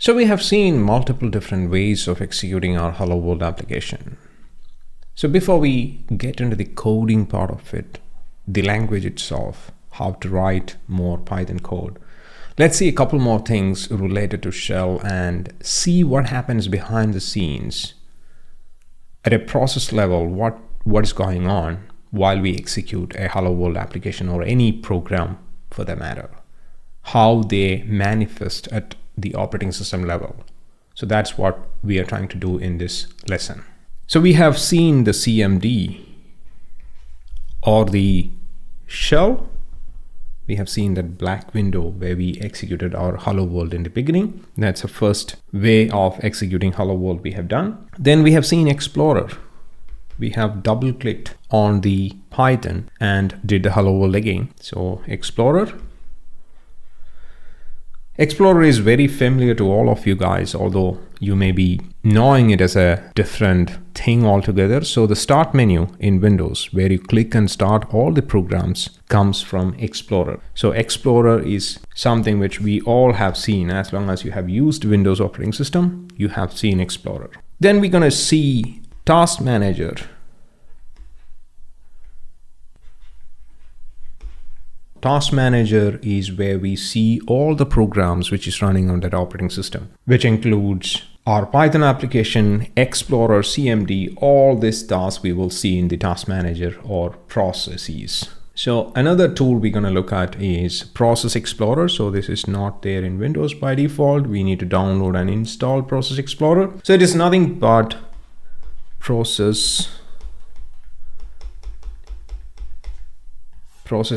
So we have seen multiple different ways of executing our Hello World application. So before we get into the coding part of it, the language itself, how to write more Python code, let's see a couple more things related to shell and see what happens behind the scenes at a process level, what is going on while we execute a Hello World application or any program for that matter, how they manifest at the operating system level. So that's what we are trying to do in this lesson. So we have seen the CMD or the shell. We have seen that black window where we executed our Hello World in the beginning. That's the first way of executing Hello World we have done. Then we have seen Explorer. We have double clicked on the Python and did the Hello World again. So Explorer is very familiar to all of you guys, although you may be knowing it as a different thing altogether. So the start menu in Windows where you click and start all the programs comes from Explorer. So Explorer is something which we all have seen. As long as you have used Windows operating system, you have seen Explorer. Then we're going to see Task Manager. Task Manager is where we see all the programs which is running on that operating system, which includes our Python application, Explorer, CMD, all these tasks we will see in the Task Manager or processes. So another tool we're going to look at is Process Explorer. So this is not there in Windows by default. We need to download and install Process Explorer. So it is nothing but Process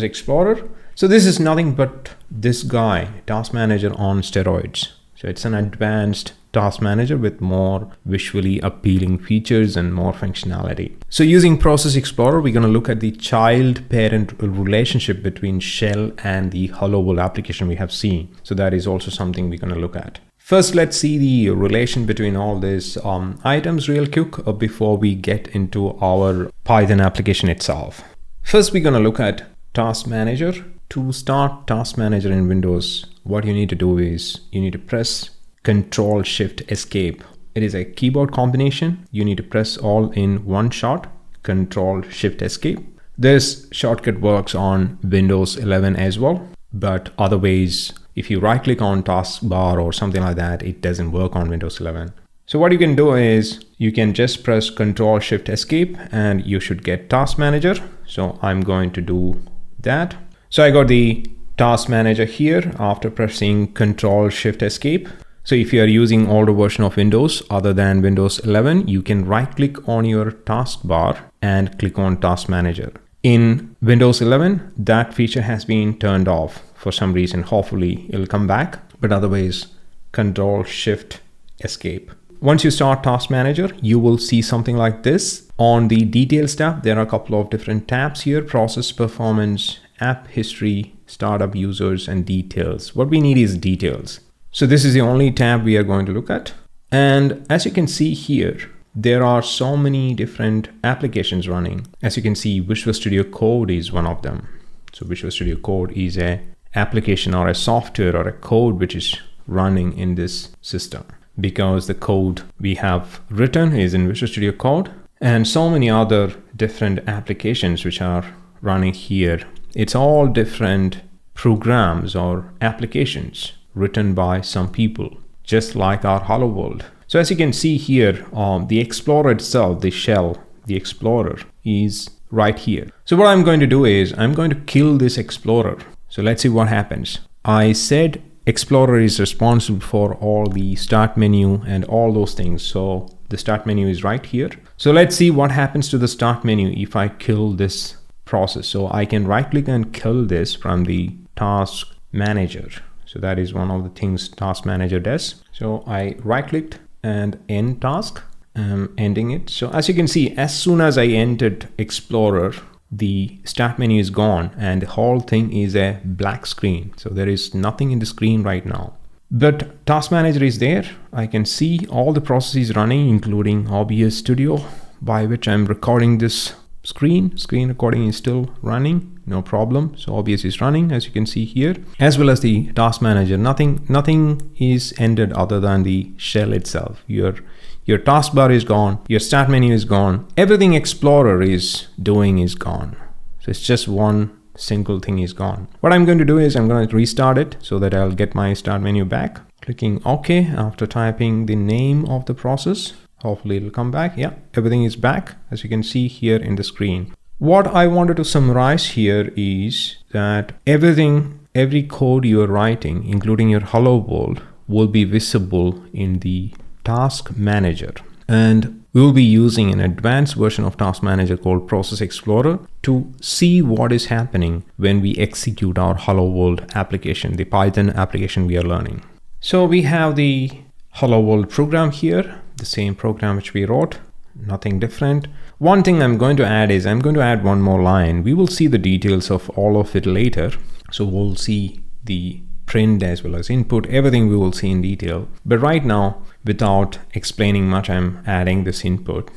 Explorer. So this is nothing but this guy, Task Manager on steroids. So it's an advanced task manager with more visually appealing features and more functionality. So using Process Explorer, we're going to look at the child-parent relationship between shell and the Hello World application we have seen. So that is also something we're going to look at. First, let's see the relation between all these items real quick before we get into our Python application itself. First, we're going to look at Task Manager. To start Task Manager in Windows, what you need to do is you need to press Control Shift Escape. It is a keyboard combination. You need to press all in one shot, Control Shift Escape. This shortcut works on Windows 11 as well, but otherwise, if you right click on taskbar or something like that, it doesn't work on Windows 11. So what you can do is you can just press Control Shift Escape and you should get Task Manager. So I'm going to do that. So I got the Task Manager here after pressing Control Shift Escape. So if you are using older version of Windows other than Windows 11, you can right click on your taskbar and click on Task Manager. In Windows 11, that feature has been turned off for some reason. Hopefully it'll come back, but otherwise Control Shift Escape. Once you start Task Manager, you will see something like this. On the Details tab, there are a couple of different tabs here: Process, Performance, App History, Startup Users, and Details. What we need is Details. So this is the only tab we are going to look at. And as you can see here, there are so many different applications running. As you can see, Visual Studio Code is one of them. So Visual Studio Code is a application or a software or a code which is running in this system, because the code we have written is in Visual Studio Code, and so many other different applications which are running here. It's all different programs or applications written by some people, just like our Hello World. So as you can see here, the Explorer itself, the shell, the Explorer is right here. So what I'm going to do is I'm going to kill this Explorer. So let's see what happens. I said Explorer is responsible for all the start menu and all those things. So the start menu is right here. So let's see what happens to the start menu if I kill this process. So I can right click and kill this from the Task Manager. So that is one of the things Task Manager does. So I right clicked and end task, ending it. So as you can see, as soon as I entered Explorer, the start menu is gone and the whole thing is a black screen. So there is nothing in the screen right now. But Task Manager is there. I can see all the processes running, including OBS Studio, by which I'm recording this screen recording is still running, no problem. So OBS is running, as you can see here, as well as the task manager. Nothing is ended other than the shell itself. Your taskbar is gone, your start menu is gone, everything Explorer is doing is gone. So it's just one single thing is gone. What I'm going to do is I'm going to restart it so that I'll get my start menu back. Clicking OK after typing the name of the process. Hopefully it'll come back. Yeah, everything is back, as you can see here in the screen. What I wanted to summarize here is that every code you're writing, including your hello world, will be visible in the task manager. And we'll be using an advanced version of task manager called Process Explorer to see what is happening when we execute our hello world application, the Python application we are learning. So we have the hello world program here, the same program which we wrote, nothing different. One thing I'm going to add is I'm going to add one more line. We will see the details of all of it later. So we'll see the print as well as input, everything we will see in detail. But right now, without explaining much, I'm adding this input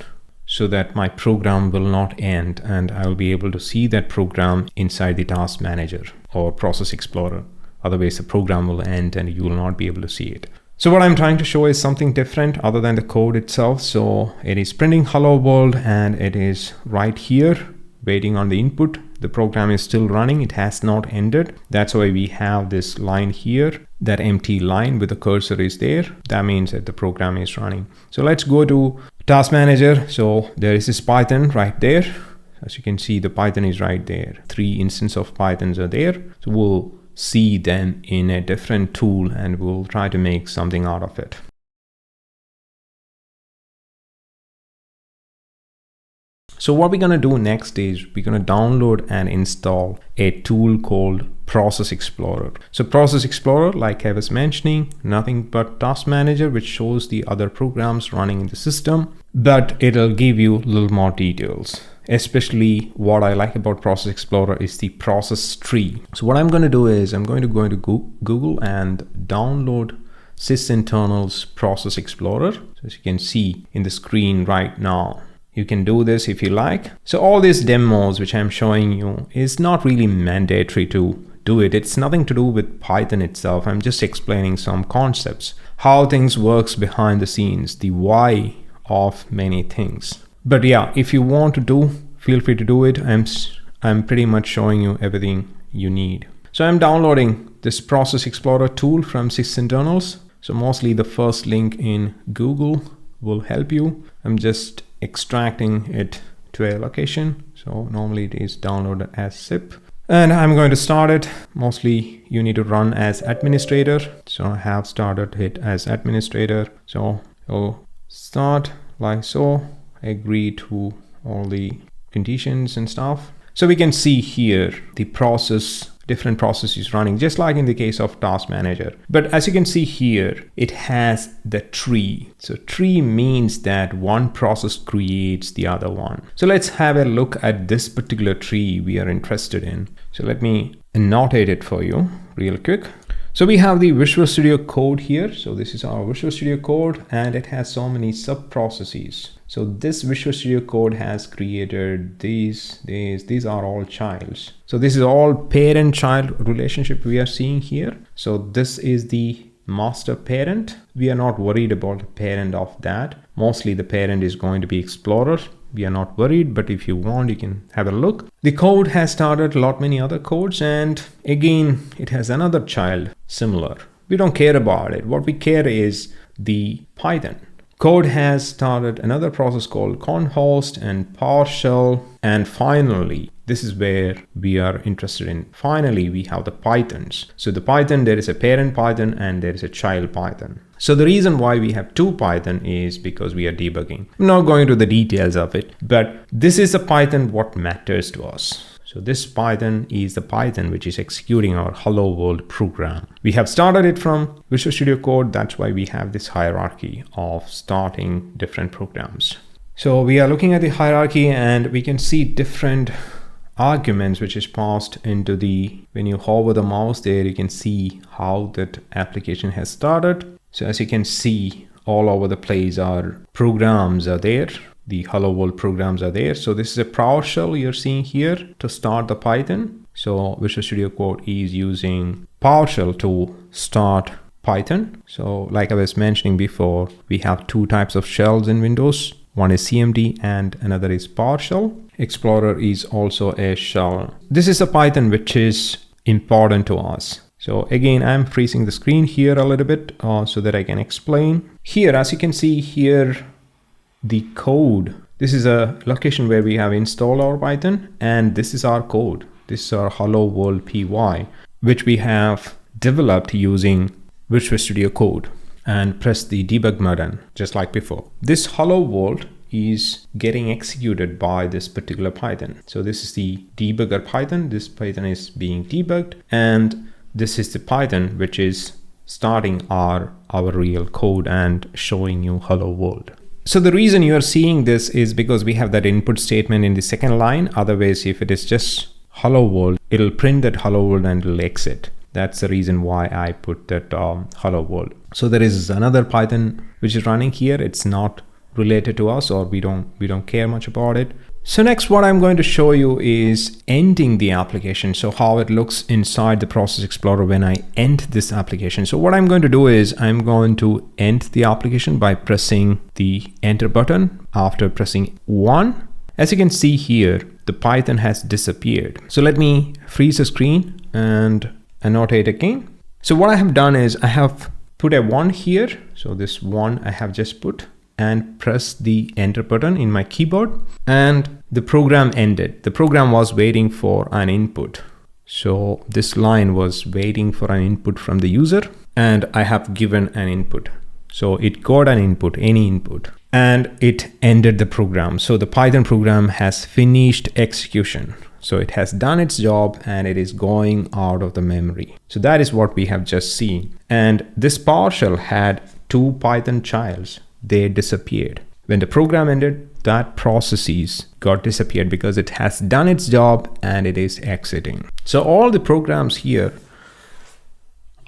so that my program will not end and I'll be able to see that program inside the task manager or Process Explorer. Otherwise, the program will end and you will not be able to see it. So what I'm trying to show is something different other than the code itself. So it is printing hello world and it is right here waiting on the input. The program is still running. It has not ended. That's why we have this line here, that empty line with the cursor is there. That means that the program is running. So let's go to task manager. So there is this Python right there. As you can see, the Python is right there. 3 instances of Pythons are there. So we'll see them in a different tool and we'll try to make something out of it. So what we're going to do next is we're going to download and install a tool called Process Explorer. So Process Explorer, like I was mentioning, nothing but task manager, which shows the other programs running in the system, but it'll give you a little more details. Especially what I like about Process Explorer is the process tree. So what I'm going to do is I'm going to go into Google and download sysinternal's Process Explorer. So as you can see in the screen right now, you can do this if you like. So all these demos which I'm showing you is not really mandatory to do it. It's nothing to do with Python itself. I'm just explaining some concepts, how things works behind the scenes, the why of many things. But yeah, if you want to do, feel free to do it. I'm pretty much showing you everything you need. So I'm downloading this Process Explorer tool from sysinternals. So mostly the first link in Google will help you. I'm just extracting it to a location. So normally it is downloaded as zip. And I'm going to start it. Mostly you need to run as administrator. So I have started it as administrator. So I'll start like so. Agree to all the conditions and stuff. So we can see here the process, different processes running, just like in the case of task manager. But as you can see here, it has the tree. So tree means that one process creates the other one. So let's have a look at this particular tree we are interested in. So let me annotate it for you real quick. So we have the Visual Studio Code here. So this is our Visual Studio Code and it has so many sub processes. So this Visual Studio Code has created these are all childs. So this is all parent-child relationship we are seeing here. So this is the master parent. We are not worried about the parent of that. Mostly the parent is going to be Explorer. We are not worried, but if you want, you can have a look. The code has started a lot many other codes, and again, it has another child similar. We don't care about it. What we care is the Python. Code has started another process called conhost and PowerShell. And finally, this is where we are interested in. Finally, we have the Pythons. So the Python, there is a parent Python and there is a child Python. So the reason why we have 2 Python is because we are debugging. I'm not going to the details of it, but this is a Python what matters to us. So this Python is the Python which is executing our hello world program. We have started it from Visual Studio Code. That's why we have this hierarchy of starting different programs. So we are looking at the hierarchy and we can see different arguments which is passed into the, when you hover the mouse there, you can see how that application has started. So as you can see, all over the place our programs are there. the hello world programs are there. So this is a PowerShell you're seeing here to start the Python. So Visual Studio Code is using PowerShell to start Python. So like I was mentioning before, we have two types of shells in Windows. One is CMD and another is PowerShell. Explorer is also a shell. This is a Python which is important to us. So again, I'm freezing the screen here a little bit so that I can explain. Here, as you can see here, the code. This is a location where we have installed our Python, and this is our code. This is our hello world py, which we have developed using Visual Studio Code, and press the debug button just like before. This hello world is getting executed by this particular Python. So this is the debugger Python. This Python is being debugged, and this is the Python which is starting our real code and showing you hello world. So the reason you are seeing this is because we have that input statement in the second line. Otherwise, if it is just hello world, it'll print that hello world and it'll exit. That's the reason why I put that hello world. So there is another Python which is running here. It's not related to us, or we don't care much about it. So next, what I'm going to show you is ending the application. So how it looks inside the Process Explorer when I end this application. So what I'm going to do is I'm going to end the application by pressing the enter button. After pressing 1, as you can see here, the Python has disappeared. So let me freeze the screen and annotate again. So what I have done is I have put a 1 here. So this 1 I have just put and press the enter button in my keyboard, and the program ended. The program was waiting for an input. So this line was waiting for an input from the user, and I have given an input. So it got an input, any input, and it ended the program. So the Python program has finished execution. So it has done its job and it is going out of the memory. So that is what we have just seen. And this PowerShell had 2 Python childs. They disappeared. When the program ended, that processes got disappeared because it has done its job and it is exiting. So all the programs here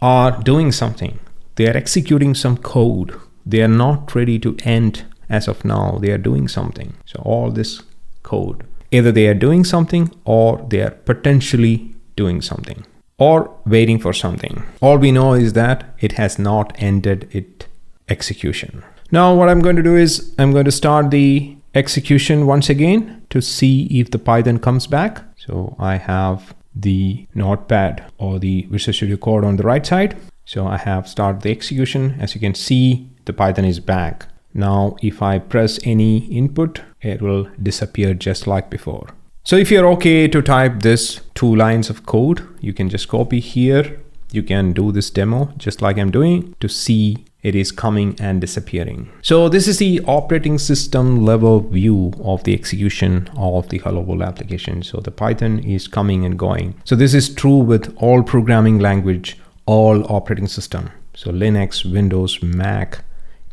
are doing something. They are executing some code. They are not ready to end as of now. They are doing something. So all this code, either they are doing something or they are potentially doing something or waiting for something. All we know is that it has not ended its execution. Now what I'm going to do is I'm going to start the execution once again to see if the Python comes back. So I have the notepad or the Visual Studio Code on the right side. So I have started the execution. As you can see, the Python is back. Now if I press any input, it will disappear just like before. So if you're okay to type this 2 lines of code, you can just copy here. You can do this demo just like I'm doing to see it is coming and disappearing. So this is the operating system level view of the execution of the hello world application. So the Python is coming and going. So this is true with all programming language, all operating system. So Linux, Windows, Mac,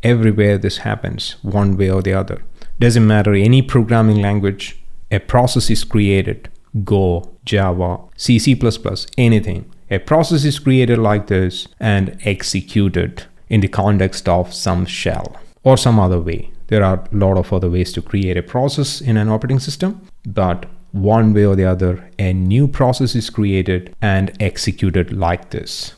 everywhere this happens one way or the other. Doesn't matter any programming language, a process is created, Go, Java, C, C++, anything. A process is created like this and executed in the context of some shell or some other way. There are a lot of other ways to create a process in an operating system, but one way or the other, a new process is created and executed like this.